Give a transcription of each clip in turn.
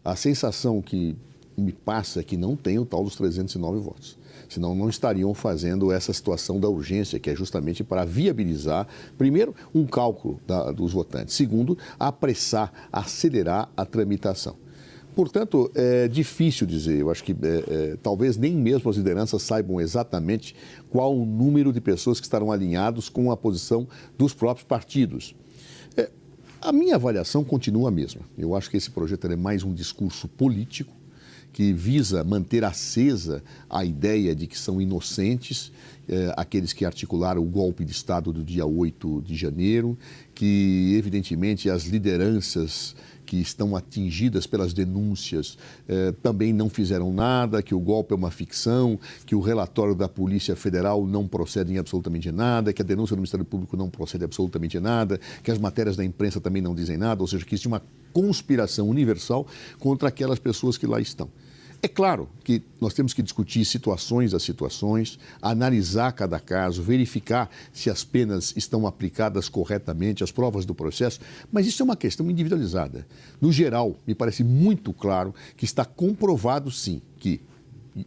A sensação que me passa é que não tem o tal dos 309 votos. Senão não estariam fazendo essa situação da urgência, que é justamente para viabilizar, primeiro, um cálculo dos votantes. Segundo, apressar, acelerar a tramitação. Portanto, é difícil dizer. Eu acho que talvez nem mesmo as lideranças saibam exatamente qual o número de pessoas que estarão alinhados com a posição dos próprios partidos. A minha avaliação continua a mesma. Eu acho que esse projeto é mais um discurso político que visa manter acesa a ideia de que são inocentes aqueles que articularam o golpe de Estado do dia 8 de janeiro, que, evidentemente, as lideranças que estão atingidas pelas denúncias também não fizeram nada, que o golpe é uma ficção, que o relatório da Polícia Federal não procede em absolutamente nada, que a denúncia do Ministério Público não procede absolutamente nada, que as matérias da imprensa também não dizem nada, ou seja, que existe uma conspiração universal contra aquelas pessoas que lá estão. É claro que nós temos que discutir situações a situações, analisar cada caso, verificar se as penas estão aplicadas corretamente, as provas do processo, mas isso é uma questão individualizada. No geral, me parece muito claro que está comprovado, sim, que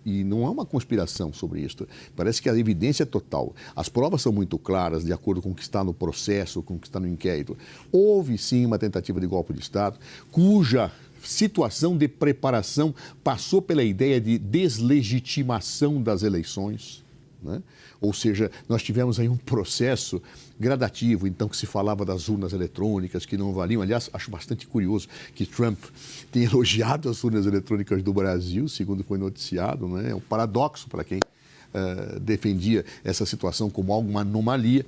e não há uma conspiração sobre isso. Parece que a evidência é total. As provas são muito claras, de acordo com o que está no processo, com o que está no inquérito. Houve, sim, uma tentativa de golpe de Estado, cuja situação de preparação passou pela ideia de deslegitimação das eleições, né? Ou seja, nós tivemos aí um processo gradativo, então, que se falava das urnas eletrônicas, que não valiam. Aliás, acho bastante curioso que Trump tenha elogiado as urnas eletrônicas do Brasil, segundo foi noticiado, né? É um paradoxo para quem defendia essa situação como alguma anomalia.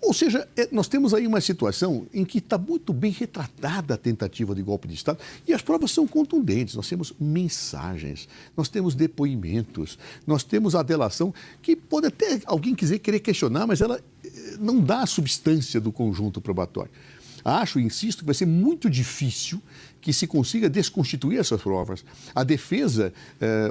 Ou seja, nós temos aí uma situação em que está muito bem retratada a tentativa de golpe de Estado e as provas são contundentes. Nós temos mensagens, nós temos depoimentos, nós temos a delação que pode até alguém querer questionar, mas ela não dá a substância do conjunto probatório. Acho, insisto, que vai ser muito difícil que se consiga desconstituir essas provas. A defesa,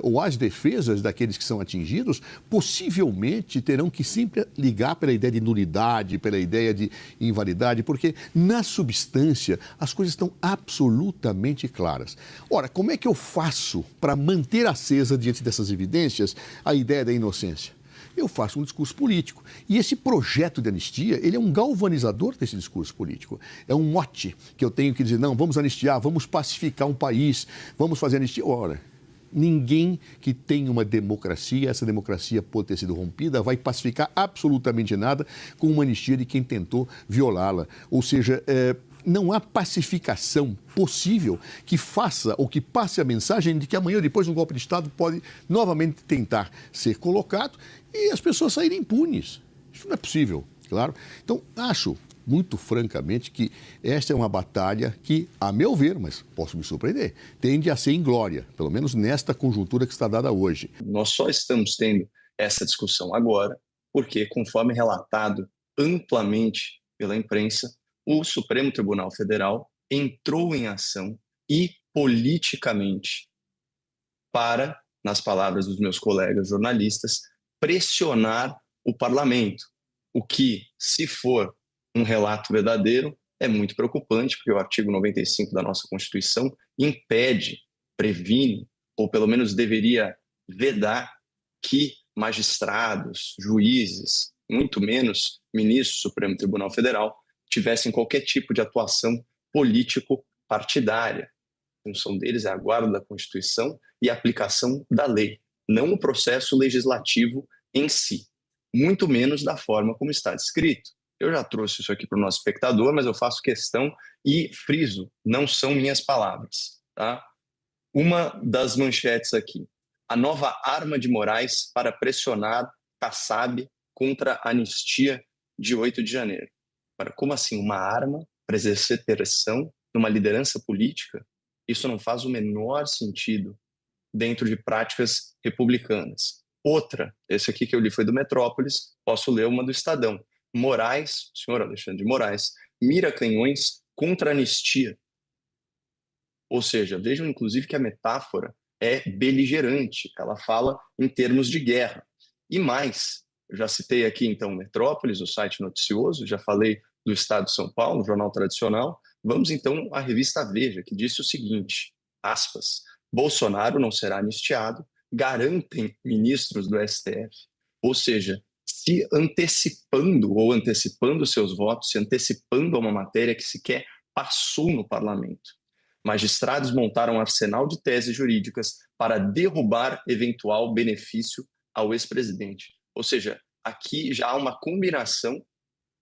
ou as defesas daqueles que são atingidos, possivelmente terão que sempre ligar pela ideia de nulidade, pela ideia de invalidade, porque na substância as coisas estão absolutamente claras. Ora, como é que eu faço para manter acesa, diante dessas evidências, a ideia da inocência? Eu faço um discurso político. E esse projeto de anistia, ele é um galvanizador desse discurso político. É um mote que eu tenho que dizer, não, vamos anistiar, vamos pacificar um país, vamos fazer anistia. Ora, ninguém que tem uma democracia, essa democracia pode ter sido rompida, vai pacificar absolutamente nada com uma anistia de quem tentou violá-la. Ou seja, não há pacificação possível que faça ou que passe a mensagem de que amanhã ou depois um golpe de Estado pode novamente tentar ser colocado e as pessoas saírem impunes. Isso não é possível, claro. Então, acho, muito francamente, que esta é uma batalha que, a meu ver, mas posso me surpreender, tende a ser inglória, pelo menos nesta conjuntura que está dada hoje. Nós só estamos tendo essa discussão agora porque, conforme relatado amplamente pela imprensa, o Supremo Tribunal Federal entrou em ação e politicamente para, nas palavras dos meus colegas jornalistas, pressionar o parlamento, o que, se for um relato verdadeiro, é muito preocupante, porque o artigo 95 da nossa Constituição impede, previne, ou pelo menos deveria vedar que magistrados, juízes, muito menos ministros do Supremo Tribunal Federal, tivessem qualquer tipo de atuação político-partidária. A função deles é a guarda da Constituição e a aplicação da lei, não o processo legislativo em si, muito menos da forma como está descrito. Eu já trouxe isso aqui para o nosso espectador, mas eu faço questão e friso, não são minhas palavras, tá? Uma das manchetes aqui, a nova arma de Moraes para pressionar Kassab contra a anistia de 8 de janeiro. Agora, como assim uma arma para exercer pressão numa liderança política? Isso não faz o menor sentido dentro de práticas republicanas. Outra, esse aqui que eu li foi do Metrópolis, posso ler uma do Estadão. Moraes, o senhor Alexandre de Moraes, mira canhões contra a anistia. Ou seja, vejam inclusive que a metáfora é beligerante, ela fala em termos de guerra. E mais, eu já citei aqui então Metrópolis, o site noticioso, já falei do Estado de São Paulo, jornal tradicional. Vamos então à revista Veja, que disse o seguinte: aspas, Bolsonaro não será anistiado, garantem ministros do STF. Ou seja, se antecipando ou antecipando seus votos, se antecipando a uma matéria que sequer passou no parlamento. Magistrados montaram um arsenal de teses jurídicas para derrubar eventual benefício ao ex-presidente. Ou seja, aqui já há uma combinação,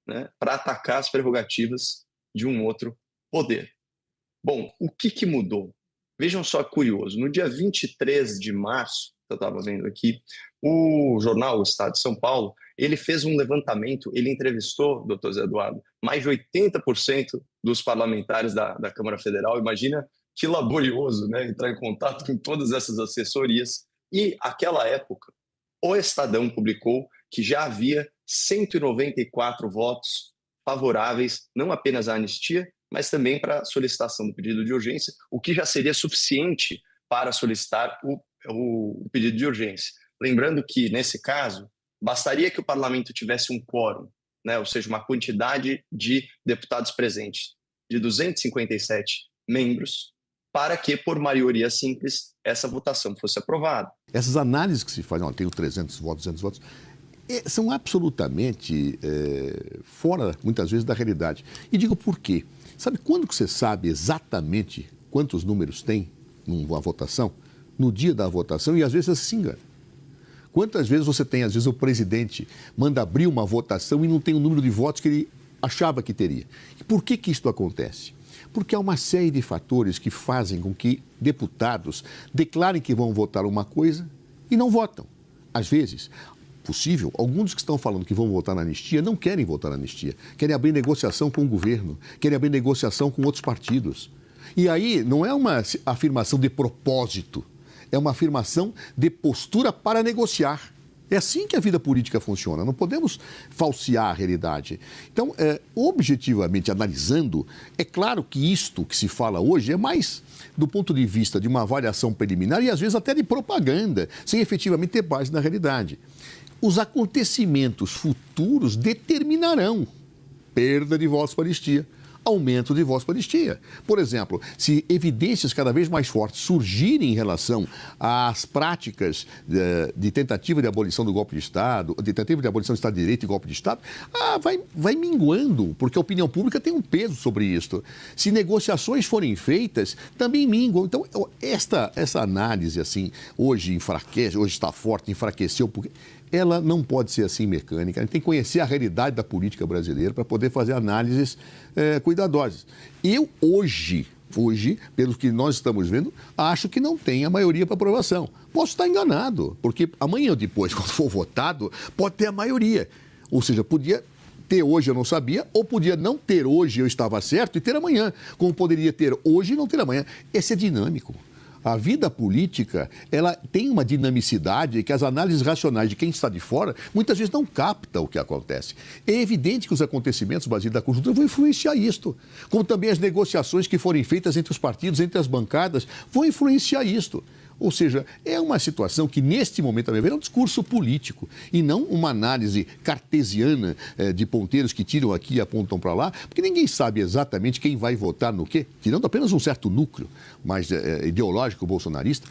né, para atacar as prerrogativas de um outro poder. Bom, o que mudou? Vejam só, curioso, no dia 23 de março, eu estava vendo aqui, o jornal O Estado de São Paulo, ele fez um levantamento, ele entrevistou, doutor Zé Eduardo, mais de 80% dos parlamentares da Câmara Federal. Imagina que laborioso, né, entrar em contato com todas essas assessorias. E, naquela época, o Estadão publicou que já havia 194 votos favoráveis, não apenas à anistia, mas também para a solicitação do pedido de urgência, o que já seria suficiente para solicitar o pedido de urgência. Lembrando que, nesse caso, bastaria que o parlamento tivesse um quórum, né, ou seja, uma quantidade de deputados presentes de 257 membros, para que, por maioria simples, essa votação fosse aprovada. Essas análises que se fazem, tenho 300 votos, 200 votos, são absolutamente fora, muitas vezes, da realidade. E digo por quê? Sabe quando que você sabe exatamente quantos números tem numa votação? No dia da votação, e às vezes você se engana. Quantas vezes você tem, às vezes, o presidente manda abrir uma votação e não tem o número de votos que ele achava que teria. E por que isso acontece? Porque há uma série de fatores que fazem com que deputados declarem que vão votar uma coisa e não votam. Às vezes, possível, alguns dos que estão falando que vão votar na anistia não querem votar na anistia, querem abrir negociação com o governo, querem abrir negociação com outros partidos. E aí não é uma afirmação de propósito, é uma afirmação de postura para negociar. É assim que a vida política funciona, não podemos falsear a realidade. Então, objetivamente analisando, é claro que isto que se fala hoje é mais do ponto de vista de uma avaliação preliminar e às vezes até de propaganda, sem efetivamente ter base na realidade. Os acontecimentos futuros determinarão perda de votos para a anistia, aumento de votos para a anistia. Por exemplo, se evidências cada vez mais fortes surgirem em relação às práticas de tentativa de abolição do golpe de Estado, tentativa de abolição do Estado de Direito e golpe de Estado, vai minguando, porque a opinião pública tem um peso sobre isso. Se negociações forem feitas, também minguam. Então, essa análise, assim, hoje enfraquece, hoje está forte, enfraqueceu, porque ela não pode ser assim mecânica. A gente tem que conhecer a realidade da política brasileira para poder fazer análises cuidadosas. Eu, hoje, pelo que nós estamos vendo, acho que não tem a maioria para aprovação. Posso estar enganado, porque amanhã ou depois, quando for votado, pode ter a maioria. Ou seja, podia ter hoje, eu não sabia, ou podia não ter hoje, eu estava certo, e ter amanhã. Como poderia ter hoje e não ter amanhã. Esse é dinâmico. A vida política, ela tem uma dinamicidade que as análises racionais de quem está de fora muitas vezes não captam o que acontece. É evidente que os acontecimentos baseados da conjuntura vão influenciar isto, como também as negociações que forem feitas entre os partidos, entre as bancadas, vão influenciar isto. Ou seja, é uma situação que, neste momento, a meu ver, é um discurso político e não uma análise cartesiana de ponteiros que tiram aqui e apontam para lá, porque ninguém sabe exatamente quem vai votar no quê, tirando apenas um certo núcleo mais ideológico bolsonarista,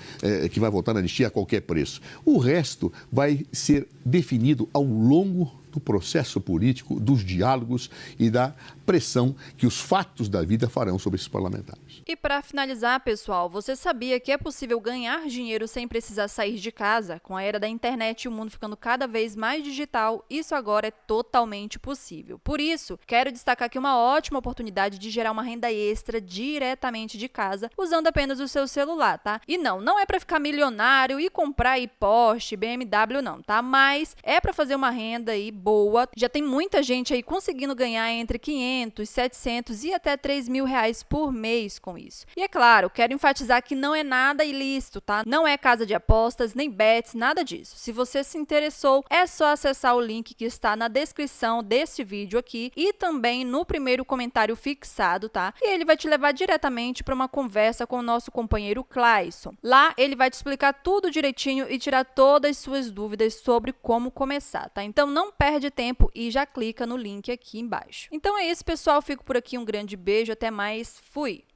que vai votar na anistia a qualquer preço. O resto vai ser definido ao longo do processo político, dos diálogos e da pressão que os fatos da vida farão sobre esses parlamentares. E para finalizar, pessoal, você sabia que é possível ganhar dinheiro sem precisar sair de casa? Com a era da internet e o mundo ficando cada vez mais digital, isso agora é totalmente possível. Por isso, quero destacar aqui uma ótima oportunidade de gerar uma renda extra diretamente de casa, usando apenas o seu celular, tá? E não é para ficar milionário e comprar aí Porsche, BMW não, tá? Mas é para fazer uma renda aí boa. Já tem muita gente aí conseguindo ganhar entre 500, 700 e até 3 mil reais por mês com isso. E é claro, quero enfatizar que não é nada ilícito, tá? Não é casa de apostas, nem bets, nada disso. Se você se interessou, é só acessar o link que está na descrição desse vídeo aqui e também no primeiro comentário fixado, tá? E ele vai te levar diretamente para uma conversa com o nosso companheiro Clayson. Lá ele vai te explicar tudo direitinho e tirar todas as suas dúvidas sobre como começar, tá? Então não perde tempo e já clica no link aqui embaixo. Então é isso, pessoal. Fico por aqui. Um grande beijo. Até mais. Fui!